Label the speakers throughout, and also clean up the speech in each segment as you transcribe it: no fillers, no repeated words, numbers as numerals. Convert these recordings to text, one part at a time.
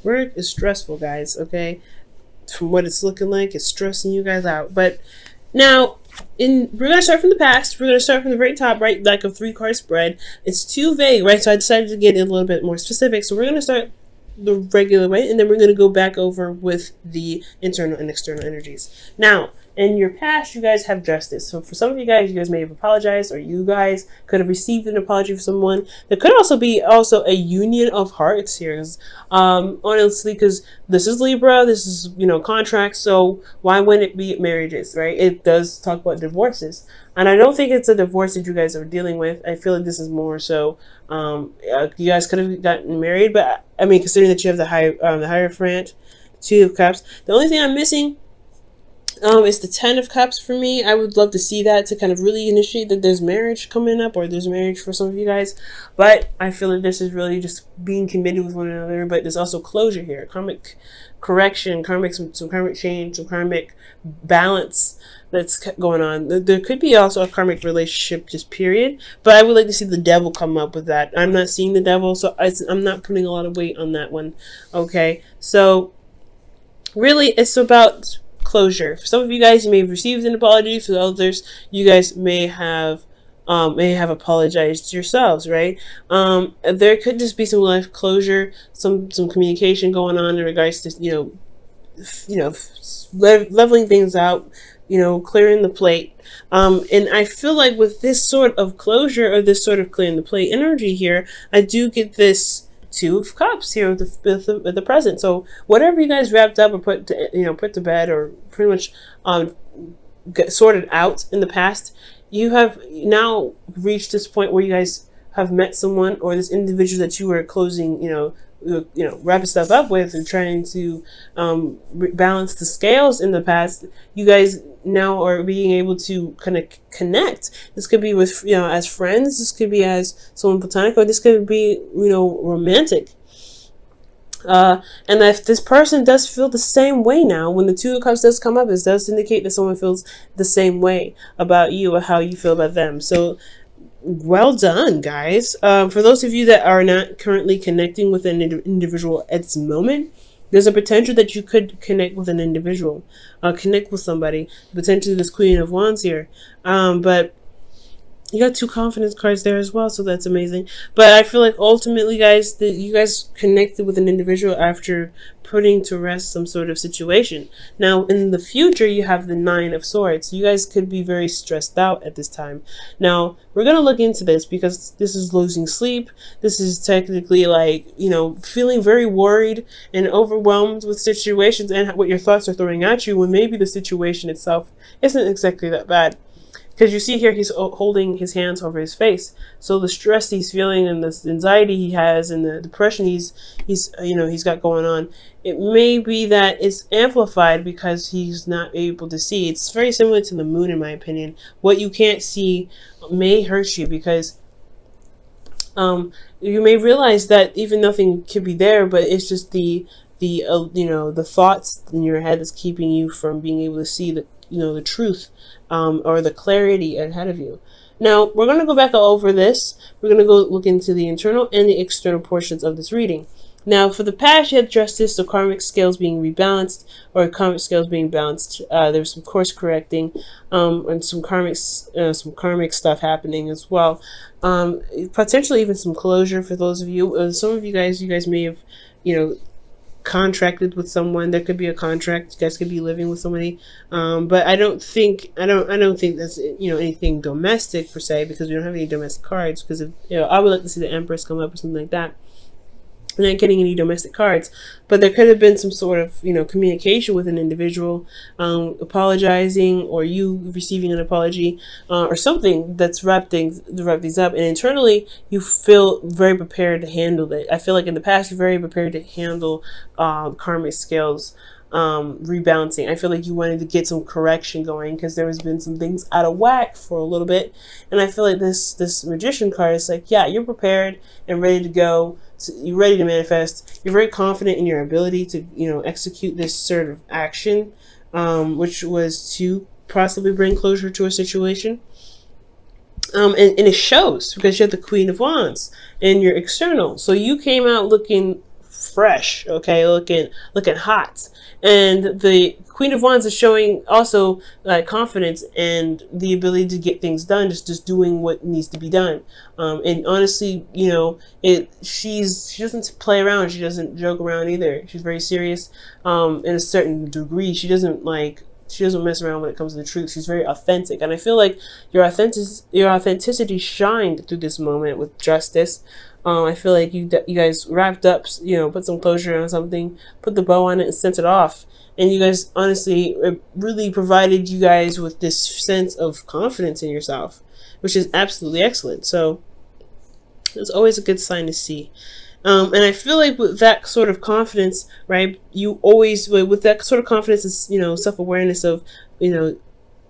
Speaker 1: Work is stressful, guys, okay? From what it's looking like, it's stressing you guys out. But now, we're gonna start from the past. We're gonna start from the very top, right? Like a 3-card spread. It's too vague, right? So I decided to get a little bit more specific. So we're gonna start the regular way, and then we're gonna go back over with the internal and external energies. Now, in your past, you guys have justice. So for some of you guys may have apologized, or you guys could have received an apology from someone. There could also be a union of hearts here. Honestly, because this is Libra, this is, contracts. So why wouldn't it be marriages, right? It does talk about divorces. And I don't think it's a divorce that you guys are dealing with. I feel like this is more so, you guys could have gotten married, but I mean, considering that you have the Hierophant, 2 of Cups. The only thing I'm missing it's the 10 of Cups for me. I would love to see that to kind of really initiate that there's marriage coming up, or there's marriage for some of you guys. But I feel like this is really just being committed with one another. But there's also closure here, karmic correction, some karmic change, some karmic balance that's going on. There could be also a karmic relationship, just period. But I would like to see the devil come up with that. I'm not seeing the devil, so I'm not putting a lot of weight on that one. Okay, so really, it's about closure. For some of you guys, you may have received an apology. For the others, you guys may have apologized yourselves, right? There could just be some life closure, some communication going on in regards to leveling things out, clearing the plate. And I feel like with this sort of closure, or this sort of clearing the plate energy here, I do get this 2 of Cups here with the present. So whatever you guys wrapped up or put to bed, or pretty much sorted out in the past, you have now reached this point where you guys have met someone, or this individual that you were closing, wrapping stuff up with, and trying to balance the scales in the past. You guys now are being able to kind of connect. This could be with, as friends, this could be as someone platonic, or this could be, romantic. And if this person does feel the same way now, when the 2 of Cups does come up, it does indicate that someone feels the same way about you, or how you feel about them. So well done, guys. For those of you that are not currently connecting with an individual at this moment, there's a potential that you could connect with an individual, connect with somebody, potentially this Queen of Wands here. But you got 2 confidence cards there as well, so that's amazing. But I feel like ultimately, guys, that you guys connected with an individual after putting to rest some sort of situation. Now, in the future, you have the 9 of Swords. You guys could be very stressed out at this time. Now, we're going to look into this, because this is losing sleep. This is technically like, feeling very worried and overwhelmed with situations and what your thoughts are throwing at you, when maybe the situation itself isn't exactly that bad. Because you see here, he's holding his hands over his face. So the stress he's feeling, and the anxiety he has, and the depression he's got going on, it may be that it's amplified because he's not able to see. It's very similar to the moon, in my opinion. What you can't see may hurt you, because you may realize that even nothing could be there, but it's just the thoughts in your head that's keeping you from being able to see the truth, or the clarity ahead of you. Now, we're going to go back over this. We're going to go look into the internal and the external portions of this reading. Now, for the past, you had justice, so karmic scales being rebalanced, or karmic scales being balanced. There's some course correcting, and some karmic stuff happening as well. Potentially even some closure for those of you. Some of you guys may have, contracted with someone. There could be a contract. You guys could be living with somebody, but I don't think that's anything domestic per se, because we don't have any domestic cards. Because I would like to see the Empress come up or something like that. I'm not getting any domestic cards, but there could have been some sort of communication with an individual, apologizing, or you receiving an apology, or something that's wrapped these up. And internally, you feel very prepared to handle it. I feel like in the past, you're very prepared to handle karmic scales rebalancing. I feel like you wanted to get some correction going, because there has been some things out of whack for a little bit. And I feel like this Magician card is like, yeah, you're prepared and ready to go. You're ready to manifest. You're very confident in your ability to execute this sort of action, which was to possibly bring closure to a situation. And it shows, because you have the Queen of Wands in your external. So you came out looking fresh, okay, looking hot. And the Queen of Wands is showing also confidence and the ability to get things done, just doing what needs to be done. And honestly, you know, she doesn't play around, she doesn't joke around either. She's very serious in a certain degree. She doesn't mess around when it comes to the truth. She's very authentic, and I feel like your authenticity shined through this moment with justice. I feel like you guys wrapped up, you know, put some closure on something, put the bow on it, and sent it off. And you guys, honestly, it really provided you guys with this sense of confidence in yourself, which is absolutely excellent. So it's always a good sign to see. And I feel like with that sort of confidence, right, you always, with that sort of confidence, is, you know, self-awareness of, you know,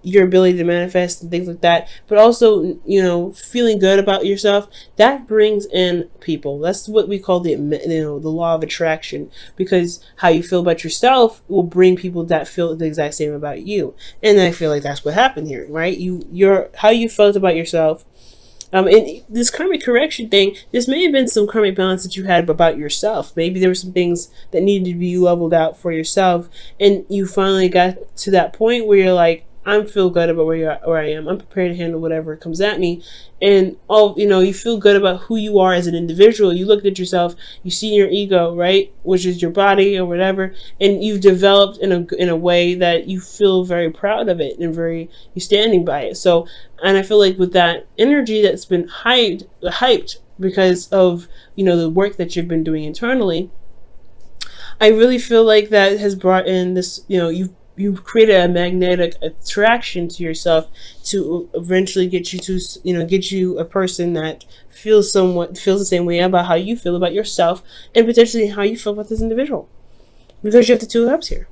Speaker 1: your ability to manifest and things like that, but also, you know, feeling good about yourself, that brings in people. That's what we call the law of attraction, because how you feel about yourself will bring people that feel the exact same about you. And I feel like that's what happened here, right? How you felt about yourself. And this karmic correction thing, this may have been some karmic balance that you had about yourself. Maybe there were some things that needed to be leveled out for yourself, and you finally got to that point where you're like, I feel good about where I am. I'm prepared to handle whatever comes at me. And you feel good about who you are as an individual. You look at yourself, you see your ego, right? Which is your body or whatever. And you've developed in a way that you feel very proud of it and you're standing by it. So, and I feel like with that energy that's been hyped because of, you know, the work that you've been doing internally, I really feel like that has brought in this, you know, you've created a magnetic attraction to yourself to eventually get you a person that feels the same way about how you feel about yourself, and potentially how you feel about this individual, because you have the Two of Cups here.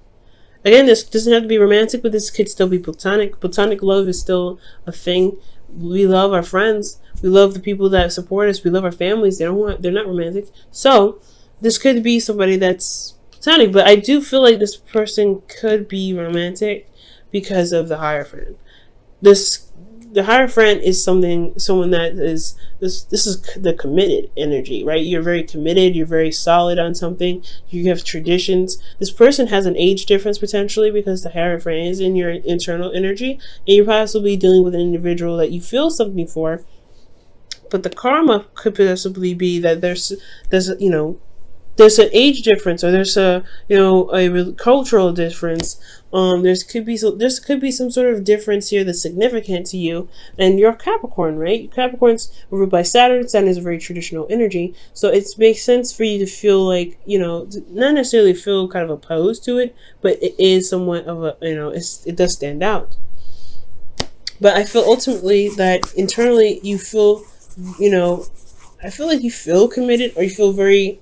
Speaker 1: Again, this doesn't have to be romantic, but this could still be platonic. Platonic love is still a thing. We love our friends. We love the people that support us. We love our families. They're not romantic. So this could be somebody that's platonic, but I do feel like this person could be romantic because of the Hierophant. The Hierophant is someone that is this is the committed energy, right? You're very committed, you're very solid on something, you have traditions. This person has an age difference potentially, because the Hierophant is in your internal energy, and you're possibly dealing with an individual that you feel something for, but the karma could possibly be that there's there's an age difference, or there's a cultural difference. There could be some sort of difference here that's significant to you. And you're Capricorn, right? Capricorn's ruled by Saturn. Saturn is a very traditional energy, so it makes sense for you to feel like, not necessarily feel kind of opposed to it, but it is somewhat of a, it does stand out. But I feel ultimately that internally you feel, I feel like you feel committed, or you feel very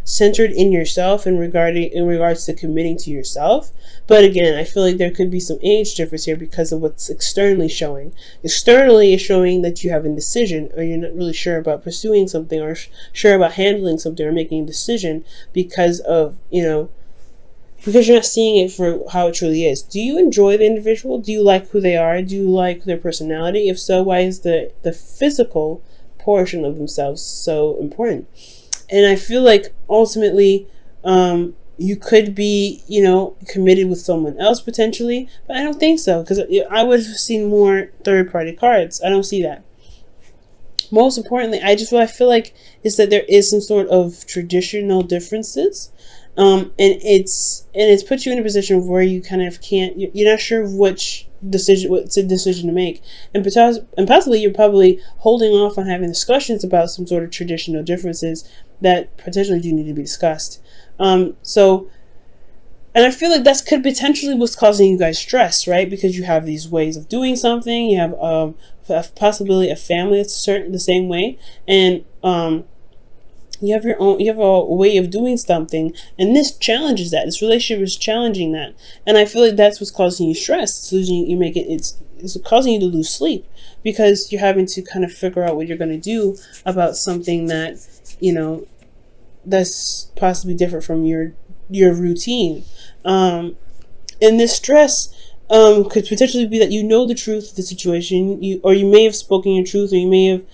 Speaker 1: centered in yourself in regards to committing to yourself. But again, I feel like there could be some age difference here because of what's externally showing. Externally is showing that you have indecision, or you're not really sure about pursuing something, or sure about handling something, or making a decision because of, because you're not seeing it for how it truly is. Do you enjoy the individual? Do you like who they are? Do you like their personality? If so, why is the physical portion of themselves so important? And I feel like ultimately you could be, committed with someone else potentially, but I don't think so, because I would have seen more third-party cards. I don't see that. Most importantly, what I feel like is that there is some sort of traditional differences, and it's put you in a position where you kind of can't. You're not sure what's a decision to make, and possibly you're probably holding off on having discussions about some sort of traditional differences that potentially do need to be discussed. And I feel like that could potentially what's causing you guys stress, right? Because you have these ways of doing something. You have possibly a family that's the same way, and you have a way of doing something, and this challenges that. This relationship is challenging that, and I feel like that's what's causing you stress. It's causing you to lose sleep, because you're having to kind of figure out what you're going to do about something that, that's possibly different from your routine. And this stress could potentially be that you know the truth of the situation, or you may have spoken your truth, or you may have,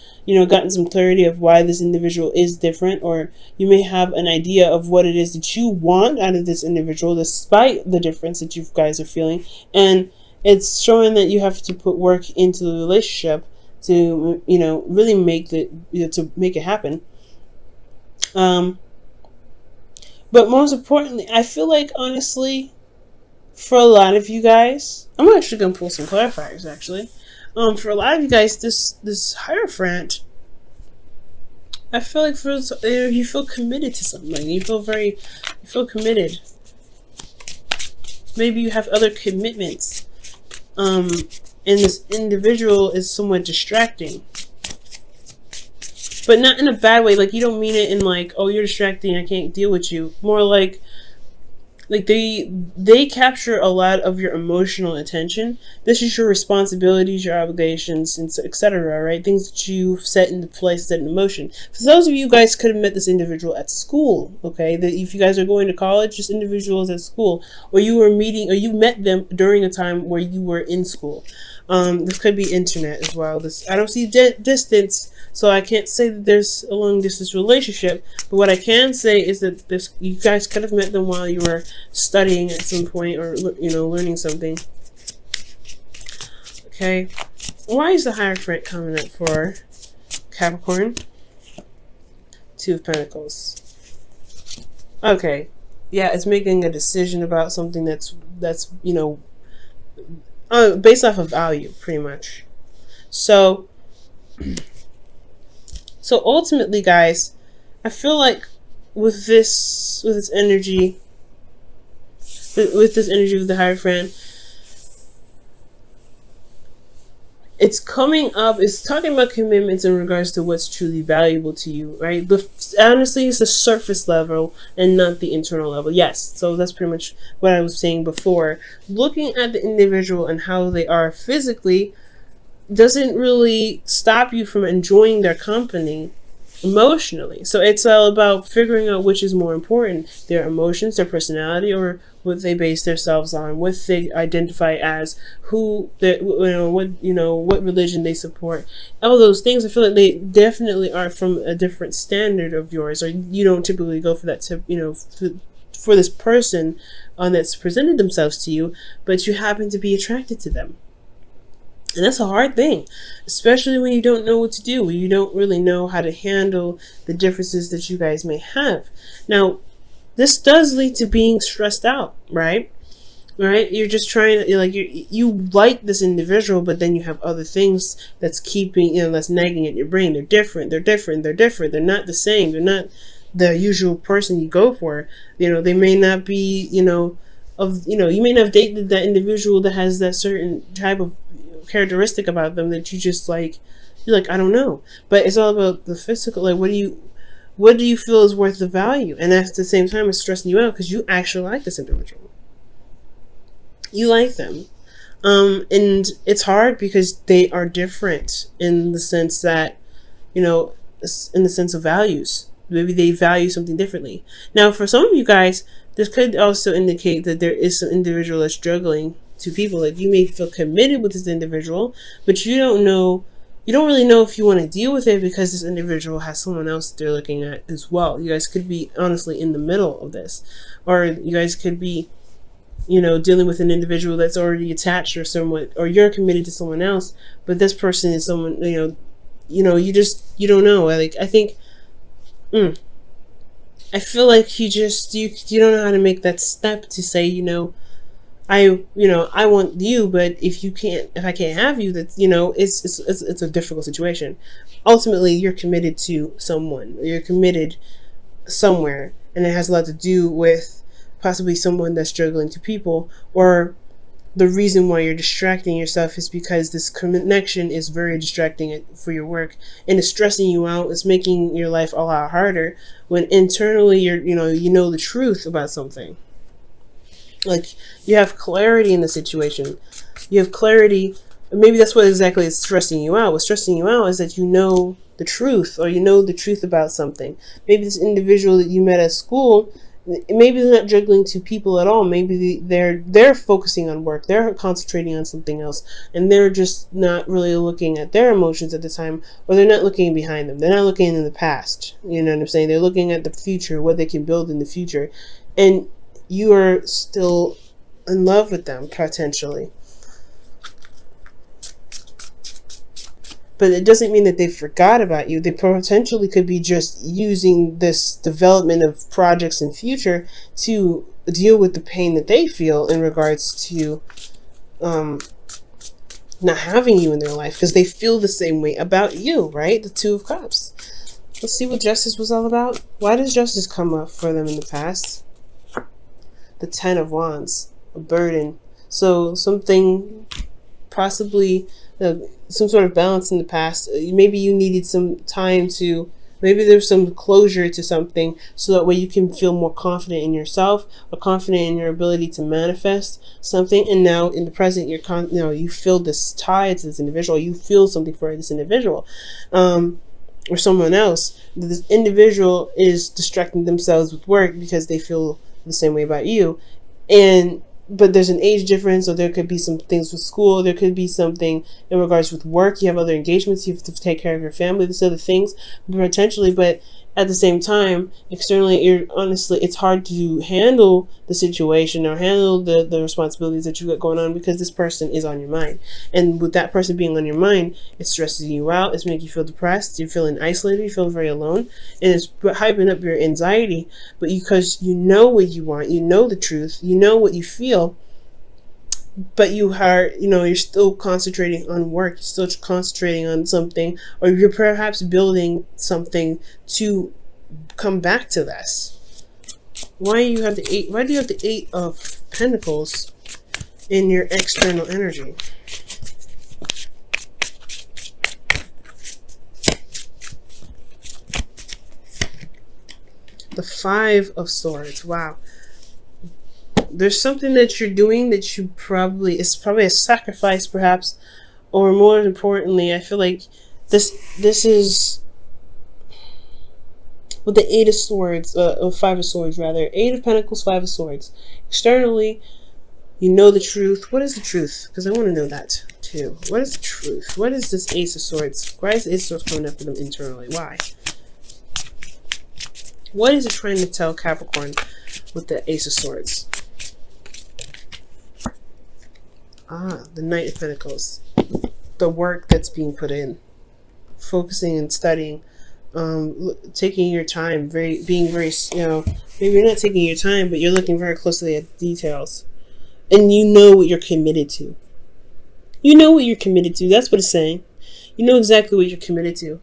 Speaker 1: gotten some clarity of why this individual is different, or you may have an idea of what it is that you want out of this individual, despite the difference that you guys are feeling, and it's showing that you have to put work into the relationship to, really make to make it happen. But most importantly, I feel like, honestly, for a lot of you guys, I'm actually going to pull some clarifiers, actually. For a lot of you guys, this Hierophant, I feel like you feel committed to something. You feel committed. Maybe you have other commitments. And this individual is somewhat distracting. But not in a bad way. Like, you don't mean it in like, oh, you're distracting, I can't deal with you. More like they capture a lot of your emotional attention. This is your responsibilities, your obligations, and etc. Right? Things that you've set into place, set in motion. For those of you guys could have met this individual at school. Okay, that if you guys are going to college, this individual is at school, or you met them during a time where you were in school. This could be internet as well. I don't see distance, so I can't say that there's a long distance relationship. But what I can say is that you guys could have met them while you were studying at some point, or learning something. Okay, why is the Hierophant coming up for Capricorn? Two of Pentacles. Okay, yeah, it's making a decision about something that's based off of value, pretty much. So ultimately, guys, I feel like with this energy of the Hierophant, it's coming up, it's talking about commitments in regards to what's truly valuable to you, right? Honestly, it's the surface level and not the internal level. Yes, so that's pretty much what I was saying before. Looking at the individual and how they are physically doesn't really stop you from enjoying their company emotionally. So it's all about figuring out which is more important, their emotions, their personality, or what they base themselves on, what they identify as, what religion they support. All those things, I feel like they definitely are from a different standard of yours, or you don't typically go for that for this person that's presented themselves to you, but you happen to be attracted to them. And that's a hard thing, especially when you don't know what to do, when you don't really know how to handle the differences that you guys may have. Now, this does lead to being stressed out, right? Right? You're just trying to, you like this individual, but then you have other things that's that's nagging at your brain. They're different. They're not the same. They're not the usual person you go for. They may not be, you may not have dated that individual that has that certain type of characteristic about them that you just you're like, I don't know. But it's all about the physical. Like, what do you feel is worth the value? And at the same time, it's stressing you out because you actually like this individual. You like them. And it's hard because they are different in the sense that, in the sense of values. Maybe they value something differently. Now, for some of you guys, this could also indicate that there is some individual that's struggling to people. Like, you may feel committed with this individual, but you don't really know if you want to deal with it because this individual has someone else they're looking at as well. You guys could be honestly in the middle of this, or you guys could be dealing with an individual that's already attached or somewhat, or you're committed to someone else, but this person is someone you don't know. Like, I think I feel like you don't know how to make that step to say, I want you, but if I can't have you, that's, it's a difficult situation. Ultimately, you're committed to someone. You're committed somewhere, and it has a lot to do with possibly someone that's struggling to people, or the reason why you're distracting yourself is because this connection is very distracting for your work, and it's stressing you out. It's making your life a lot harder when internally you know the truth about something. Like, you have clarity in the situation. You have clarity. Maybe that's what exactly is stressing you out. What's stressing you out is that you know the truth, or you know the truth about something. Maybe this individual that you met at school, maybe they're not juggling two people at all. Maybe they're focusing on work. They're concentrating on something else, and they're just not really looking at their emotions at the time, or they're not looking behind them. They're not looking in the past. You know what I'm saying? They're looking at the future, what they can build in the future, and you are still in love with them potentially. But it doesn't mean that they forgot about you. They potentially could be just using this development of projects in future to deal with the pain that they feel in regards to not having you in their life, because they feel the same way about you, right? The Two of Cups. Let's see what justice was all about. Why does justice come up for them in the past? The Ten of Wands, a burden. So something possibly... some sort of balance in the past. Maybe you needed some time to, maybe there's some closure to something, so that way you can feel more confident in yourself, or confident in your ability to manifest something. And now in the present, you feel this tie to this individual. You feel something for this individual, or someone else. This individual is distracting themselves with work because they feel the same way about you, but there's an age difference, or there could be some things with school, there could be something in regards with work, you have other engagements, you have to take care of your family, these other things, potentially. But at the same time, externally, honestly, it's hard to handle the situation or handle the responsibilities that you got going on, because this person is on your mind. And with that person being on your mind, it stresses you out, it's making you feel depressed, you're feeling isolated, you feel very alone, and it's hyping up your anxiety. But because you know what you want, you know the truth, you know what you feel, but you're still concentrating on work, you're still concentrating on something, or you're perhaps building something to come back to this. Why do you have the Eight of Pentacles in your external energy? The Five of Swords. Wow. There's something that you're doing that it's probably a sacrifice, perhaps, or more importantly, I feel like this is with the Eight of Swords, Five of Swords rather. Eight of Pentacles, Five of Swords. Externally, you know the truth. What is the truth? Because I want to know that too. What is the truth? What is this Ace of Swords? Why is the Ace of Swords coming up for them internally? Why? What is it trying to tell Capricorn with the Ace of Swords? The Knight of Pentacles. The work that's being put in. Focusing and studying. Taking your time. Being very, maybe you're not taking your time, but you're looking very closely at details. And you know what you're committed to. You know what you're committed to. That's what it's saying. You know exactly what you're committed to.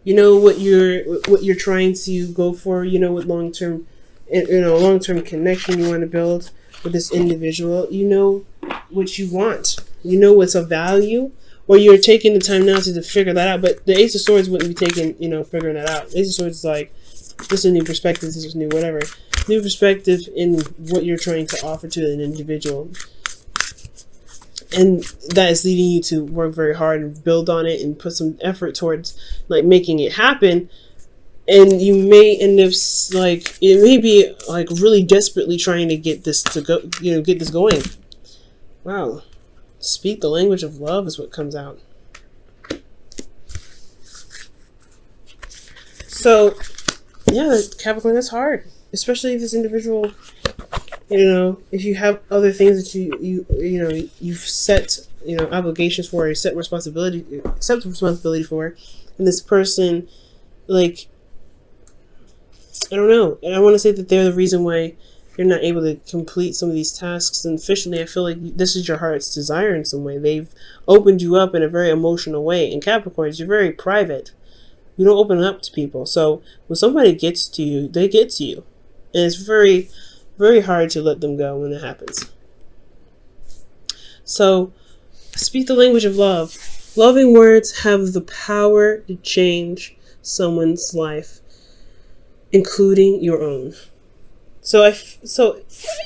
Speaker 1: You know what you're trying to go for. You know what long-term connection you want to build with this individual. You know what you want. You know what's of value, or you're taking the time now to figure that out. But the Ace of Swords wouldn't be taking, figuring that out. Ace of Swords is like, this is a new perspective, this is new whatever. New perspective in what you're trying to offer to an individual. And that is leading you to work very hard and build on it and put some effort towards making it happen. And you may end up it may be really desperately trying to get this to go, get this going. Wow. Speak the language of love is what comes out. So, yeah, Capricorn, that's hard. Especially if this individual, if you have other things that you've set, obligations for, or you accept responsibility for, and this person, I don't know. And I want to say that they're the reason why you're not able to complete some of these tasks. And officially, I feel like this is your heart's desire in some way. They've opened you up in a very emotional way. And Capricorns, you're very private. You don't open up to people. So when somebody gets to you, they get to you. And it's very, very hard to let them go when it happens. So speak the language of love. Loving words have the power to change someone's life, including your own. So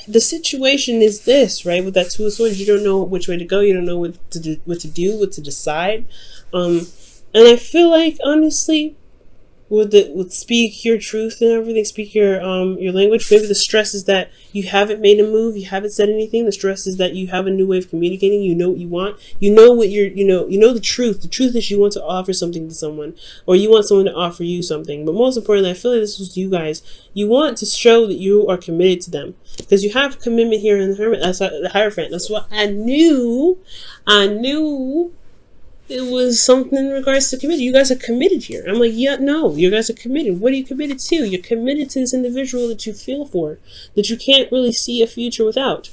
Speaker 1: the situation is this, right? With that Two of Swords, you don't know which way to go. You don't know what to do, what to decide. And I feel like, honestly, would speak your truth and everything, speak your language. Maybe the stress is that you haven't made a move, you haven't said anything. The stress is that you have a new way of communicating. You know what you want. You know what you know the truth. The truth is you want to offer something to someone, or you want someone to offer you something. But most importantly, I feel like this was you guys. You want to show that you are committed to them because you have commitment here in the Hermit. That's the Hierophant. That's what I knew. I knew. It was something in regards to committed. You guys are committed here. I'm like, yeah, no, you guys are committed. What are you committed to? You're committed to this individual that you feel for, that you can't really see a future without.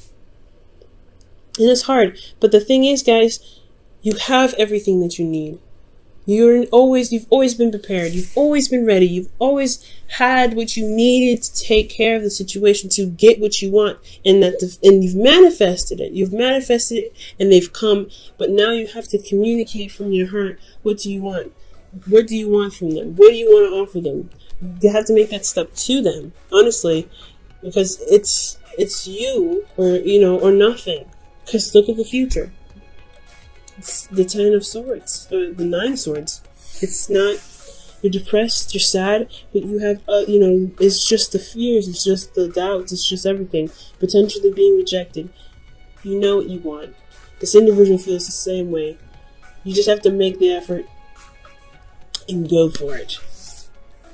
Speaker 1: And it's hard. But the thing is, guys, you have everything that you need. You've always been prepared. You've always been ready. You've always had what you needed to take care of the situation, to get what you want, and you've manifested it. You've manifested it, and they've come. But now you have to communicate from your heart. What do you want? What do you want from them? What do you want to offer them? You have to make that step to them, honestly, because it's you or nothing. Because look at the future. It's the 10 of Swords, or the 9 Swords. It's not, you're depressed, you're sad, but you have, it's just the fears, it's just the doubts, it's just everything. Potentially being rejected. You know what you want. This individual feels the same way. You just have to make the effort and go for it.